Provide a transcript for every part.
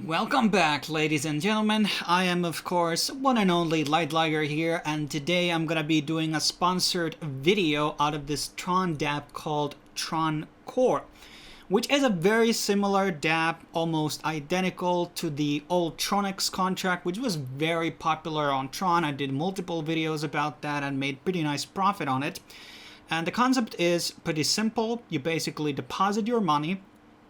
Welcome back, ladies and gentlemen. I am, of course, one and only Lightliger here, and today I'm gonna be doing a sponsored video out of this Tron Dapp called Troncore, which is a very similar Dapp, almost identical to the old Tronix contract, which was very popular on Tron. I did multiple videos about that and made pretty nice profit on it. And the concept is pretty simple. You basically deposit your money,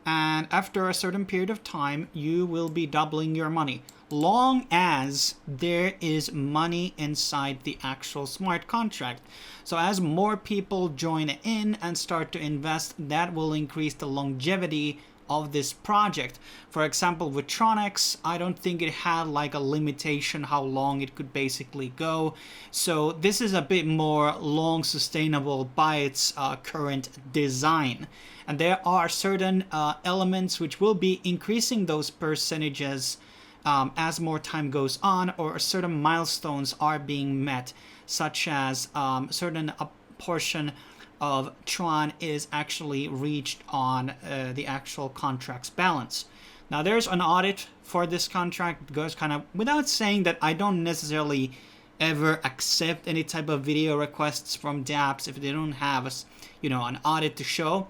and after a certain period of time, you will be doubling your money, long as there is money inside the actual smart contract. So as more people join in and start to invest, that will increase the longevity of this project. For example, with Tronix, I don't think it had like a limitation how long it could basically go. So this is a bit more long sustainable by its current design. And there are certain elements which will be increasing those percentages as more time goes on, or certain milestones are being met, such as certain portion of Tron is actually reached on the actual contract's balance. Now there's an audit for this contract. It goes kind of without saying that I don't necessarily ever accept any type of video requests from dApps if they don't have an audit to show.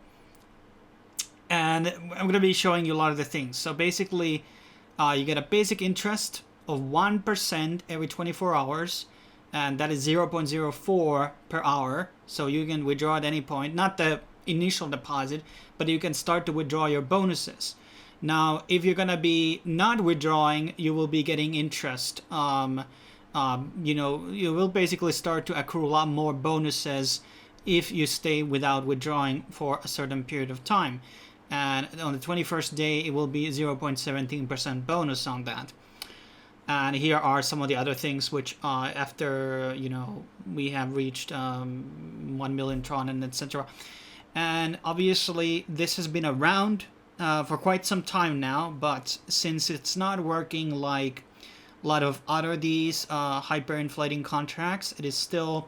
And I'm going to be showing you a lot of the things. So basically, you get a basic interest of 1% every 24 hours. And that is 0.04 per hour. So you can withdraw at any point. Not the initial deposit, but you can start to withdraw your bonuses. Now, if you're going to be not withdrawing, you will be getting interest. You will basically start to accrue a lot more bonuses if you stay without withdrawing for a certain period of time. And on the 21st day, it will be 0.17% bonus on that. And here are some of the other things which after we have reached 1 million Tron and etc. And obviously this has been around for quite some time now, but since it's not working like a lot of other these hyperinflating contracts, it is still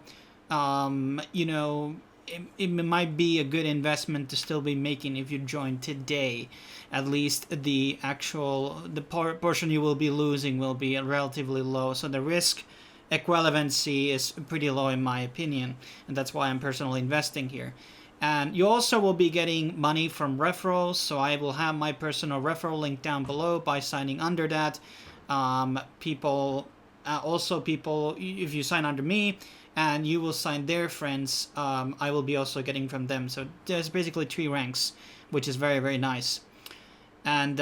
it might be a good investment to still be making if you join today. At least the portion you will be losing will be relatively low. So the risk equivalency is pretty low in my opinion. And that's why I'm personally investing here. And you also will be getting money from referrals. So I will have my personal referral link down below by signing under that. People, if you sign under me, and you will sign their friends, I will be also getting from them. So there's basically 3 ranks, which is very, very nice. And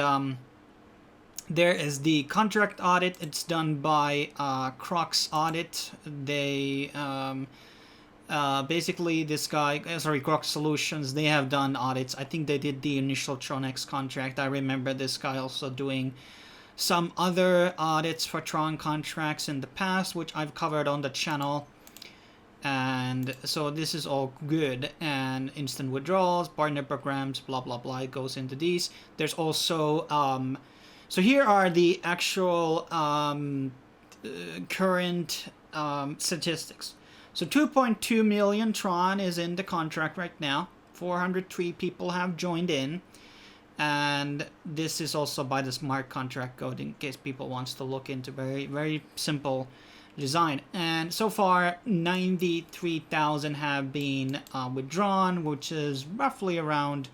there is the contract audit. It's done by Crocs Audit. They basically Crocs Solutions, they have done audits. I think they did the initial Tronix contract. I remember this guy also doing some other audits for Tron contracts in the past, which I've covered on the channel. And so this is all good. And instant withdrawals, partner programs, blah blah blah, it goes into these. There's also so here are the actual current statistics. So 2.2 million Tron is in the contract right now. 403 people have joined in. And this is also by the smart contract code, in case people wants to look into. Very, very simple design. And so far 93,000 have been withdrawn, which is roughly around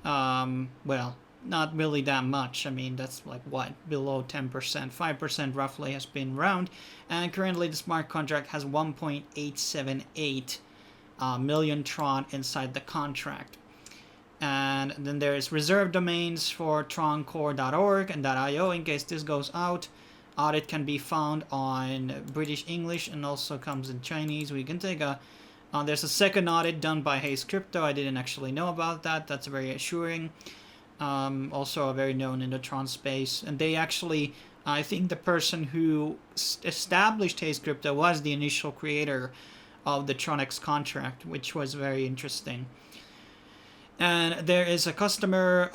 well, not really that much. I mean, that's like what, below 10%, 5% roughly has been around. And currently the smart contract has 1.878 million Tron inside the contract. And then there's reserved domains for troncore.org and .io in case this goes out. Audit can be found on British English and also comes in Chinese. We can take a there's a second audit done by Hayes Crypto. I didn't actually know about that. That's very assuring. Also very known in the Tron space. And they actually, I think the person who established Hayes Crypto was the initial creator of the Tronix contract, which was very interesting. And there is a customer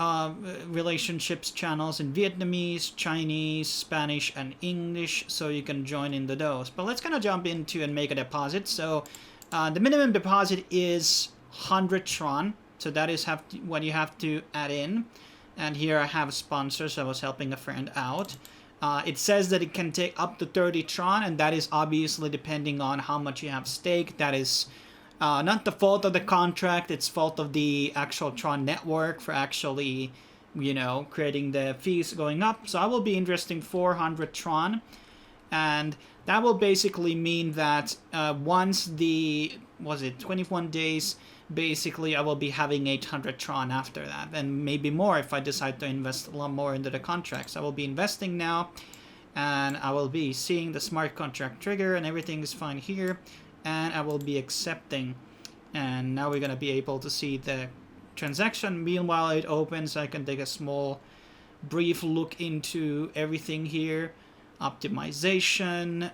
relationships channels in Vietnamese, Chinese, Spanish, and English, so you can join in those. But let's kind of jump into and make a deposit. So the minimum deposit is 100 Tron, so that is what you have to add in. And here I have a sponsor, so I was helping a friend out. It says that it can take up to 30 Tron, and that is obviously depending on how much you have staked. That is not the fault of the contract, it's fault of the actual Tron network for actually, you know, creating the fees going up. So I will be investing 400 Tron, and that will basically mean that once the, was it 21 days, basically I will be having 800 Tron after that, and maybe more if I decide to invest a lot more into the contracts. I will be investing now, and I will be seeing the smart contract trigger, and everything is fine here, and I will be accepting. And now we're going to be able to see the transaction. Meanwhile it opens, I can take a small brief look into everything here. Optimization,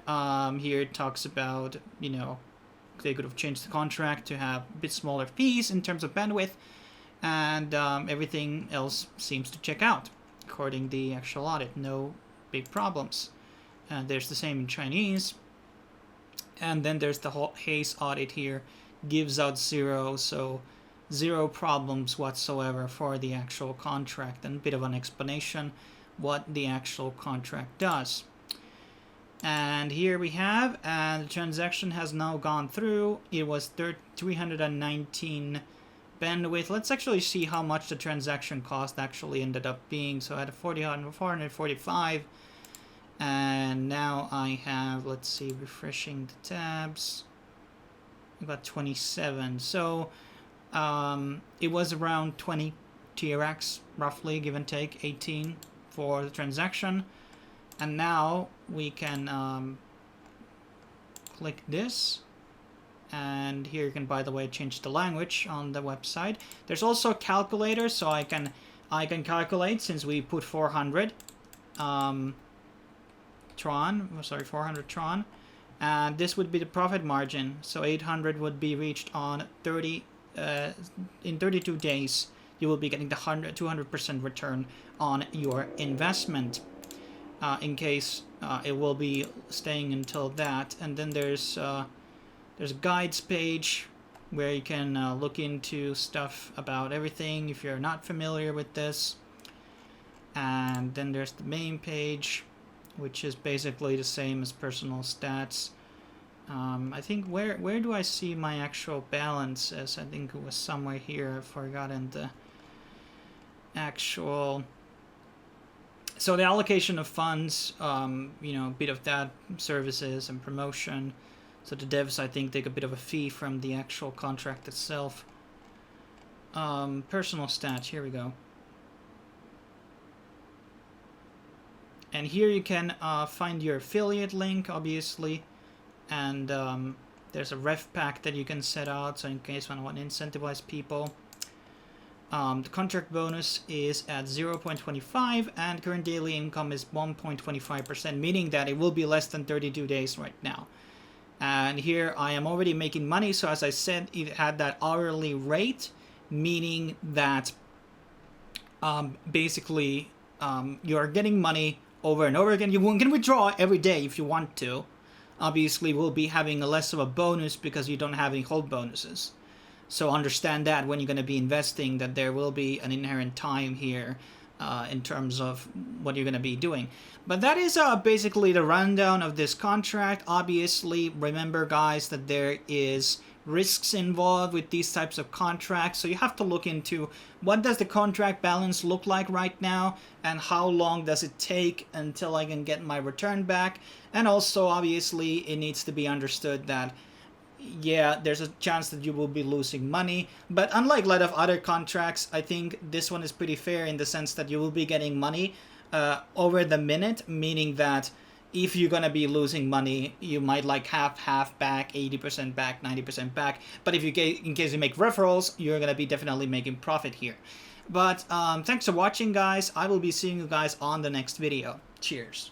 here it talks about, you know, they could have changed the contract to have a bit smaller fees in terms of bandwidth, and everything else seems to check out according to the actual audit. No big problems. And there's the same in Chinese. And then there's the whole Hayes audit here, gives out 0, so 0 problems whatsoever for the actual contract, and a bit of an explanation what the actual contract does. And here we have, and the transaction has now gone through. It was 319 bandwidth. Let's actually see how much the transaction cost actually ended up being. So I had 445, and now I have, let's see, refreshing the tabs, about 27. So it was around 20 TRX, roughly, give and take, 18 for the transaction. And now we can click this, and here you can, by the way, change the language on the website. There's also a calculator, so I can calculate, since we put 400 Tron, sorry, 400 Tron, and this would be the profit margin. So 800 would be reached on in 32 days. You will be getting the 200% return on your investment. In case it will be staying until that. And then there's a guides page where you can look into stuff about everything if you're not familiar with this. And then there's the main page, which is basically the same as personal stats. I think where do I see my actual balances? I think it was somewhere here. I've forgotten the actual. So the allocation of funds, you know, a bit of that, services and promotion. So the devs, I think, take a bit of a fee from the actual contract itself. Personal stats, here we go. And here you can find your affiliate link, obviously. And there's a ref pack that you can set out, so in case you want to incentivize people. The contract bonus is at 0.25, and current daily income is 1.25%, meaning that it will be less than 32 days right now. And here I am already making money, so as I said, it had that hourly rate, meaning that basically you're getting money over and over again. You can withdraw every day if you want to. Obviously, we'll be having a less of a bonus because you don't have any hold bonuses. So understand that when you're going to be investing, that there will be an inherent time here in terms of what you're going to be doing. But that is basically the rundown of this contract. Obviously, remember, guys, that there is risks involved with these types of contracts. So you have to look into what does the contract balance look like right now, and how long does it take until I can get my return back. And also, obviously, it needs to be understood that yeah, there's a chance that you will be losing money, but unlike a lot of other contracts, I think this one is pretty fair in the sense that you will be getting money over the minute, meaning that if you're gonna be losing money, you might like half back, 80% back, 90% back. But if you in case you make referrals, you're gonna be definitely making profit here. But thanks for watching, guys. I will be seeing you guys on the next video. Cheers.